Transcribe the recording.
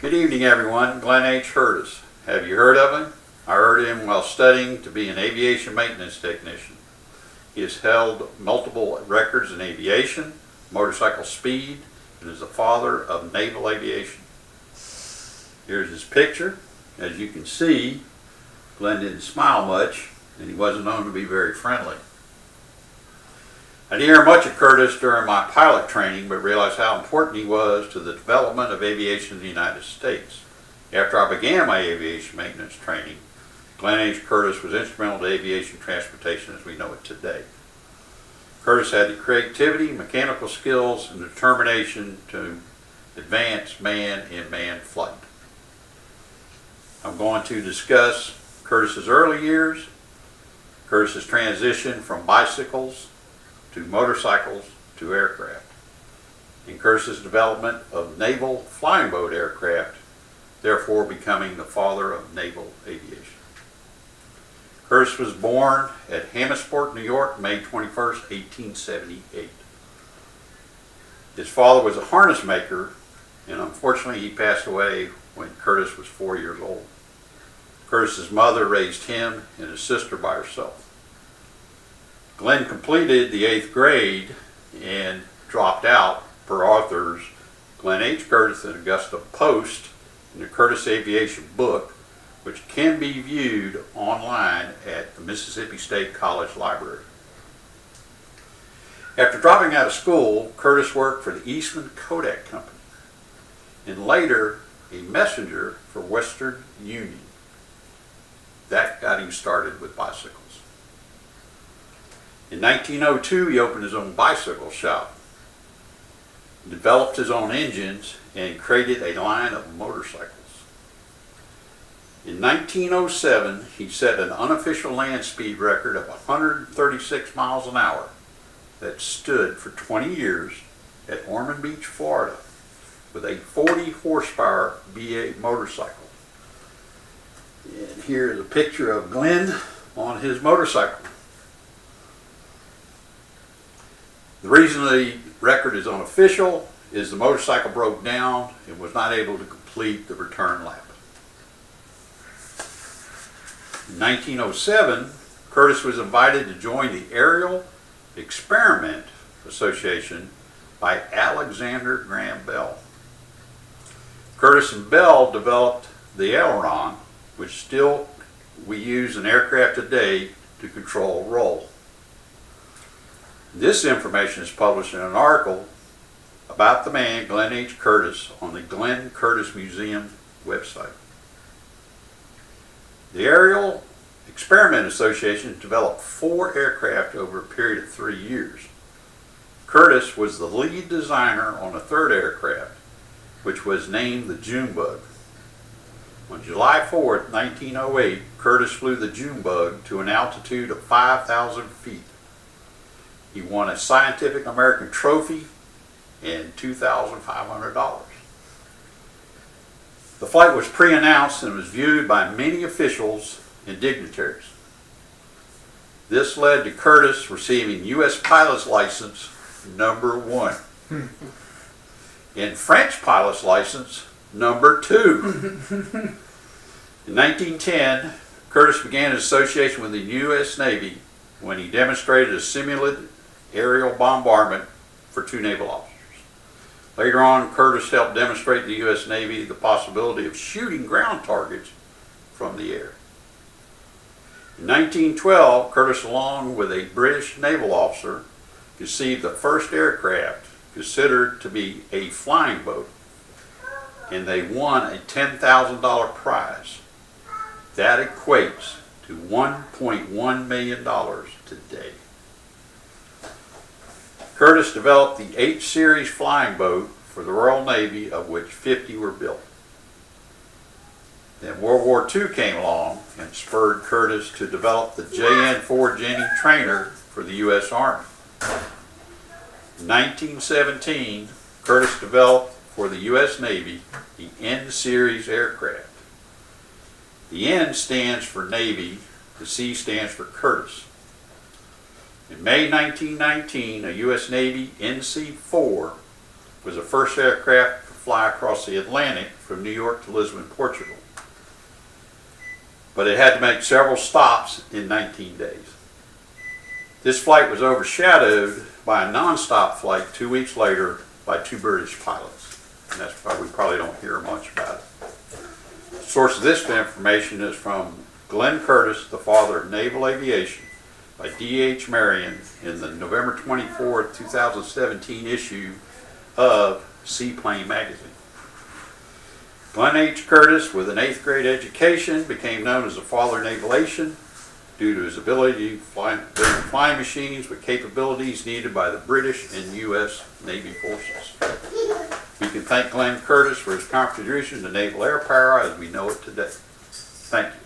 Good evening, everyone. Glenn H. Curtis. Have you heard of him? I heard him while studying to be an aviation maintenance technician. He has held multiple records in aviation, motorcycle speed, and is the father of naval aviation. Here's his picture. As you can see, Glenn didn't smile much, and he wasn't known to be very friendly. I didn't hear much of Curtis during my pilot training, but realized how important he was to the development of aviation in the United States. After I began my aviation maintenance training, Glenn H. Curtis was instrumental to aviation transportation as we know it today. Curtis had the creativity, mechanical skills, and determination to advance man-in-man flight. I'm going to discuss Curtis's early years, Curtis's transition from bicycles to motorcycles to aircraft, and Curtis's development of naval flying boat aircraft, therefore becoming the father of naval aviation. Curtis was born at Hammondsport, New York, May 21st, 1878. His father was a harness maker, and unfortunately he passed away when Curtis was 4 years old. Curtis's mother raised him and his sister by herself. Glenn completed the 8th grade and dropped out per authors Glenn H. Curtis and Augusta Post in the Curtis Aviation book, which can be viewed online at the Mississippi State College Library. After dropping out of school, Curtis worked for the Eastman Kodak Company and later a messenger for Western Union. That got him started with bicycles. In 1902, he opened his own bicycle shop, developed his own engines, and created a line of motorcycles. In 1907, he set an unofficial land speed record of 136 miles an hour that stood for 20 years at Ormond Beach, Florida, with a 40 horsepower V8 motorcycle. And here's a picture of Glenn on his motorcycle. The reason the record is unofficial is the motorcycle broke down and was not able to complete the return lap. In 1907, Curtis was invited to join the Aerial Experiment Association by Alexander Graham Bell. Curtis and Bell developed the aileron, which still we use in aircraft today to control roll. This information is published in an article about the man Glenn H. Curtis on the Glenn Curtis Museum website. The Aerial Experiment Association developed 4 aircraft over a period of 3 years. Curtis was the lead designer on a 3rd aircraft, which was named the Junebug. On July 4th, 1908, Curtis flew the Junebug to an altitude of 5,000 feet. He won a Scientific American trophy and $2,500. The flight was pre-announced and was viewed by many officials and dignitaries. This led to Curtis receiving U.S. pilot's license number 1 and French pilot's license number 2. In 1910, Curtis began his association with the U.S. Navy when he demonstrated a simulated aerial bombardment for 2 naval officers. Later on, Curtis helped demonstrate to the U.S. Navy the possibility of shooting ground targets from the air. In 1912, Curtis, along with a British naval officer, conceived the first aircraft considered to be a flying boat, and they won a $10,000 prize. That equates to $1.1 million today. Curtis developed the H-Series flying boat for the Royal Navy, of which 50 were built. Then World War II came along and spurred Curtis to develop the JN-4 Jenny trainer for the U.S. Army. In 1917, Curtis developed for the U.S. Navy the N-Series aircraft. The N stands for Navy, the C stands for Curtis. In May 1919, a U.S. Navy NC-4 was the first aircraft fly across the Atlantic from New York to Lisbon, Portugal. But it had to make several stops in 19 days. This flight was overshadowed by a non-stop flight 2 weeks later by 2 British pilots. And that's why we probably don't hear much about it. The source of this information is from Glenn Curtiss, the father of naval aviation, by D.H. Marion in the November 24, 2017 issue of Seaplane magazine. Glenn H. Curtiss, with an 8th grade education, became known as the father of aviation due to his ability to build flying machines with capabilities needed by the British and U.S. Navy forces. We can thank Glenn Curtiss for his contribution to naval air power as we know it today. Thank you.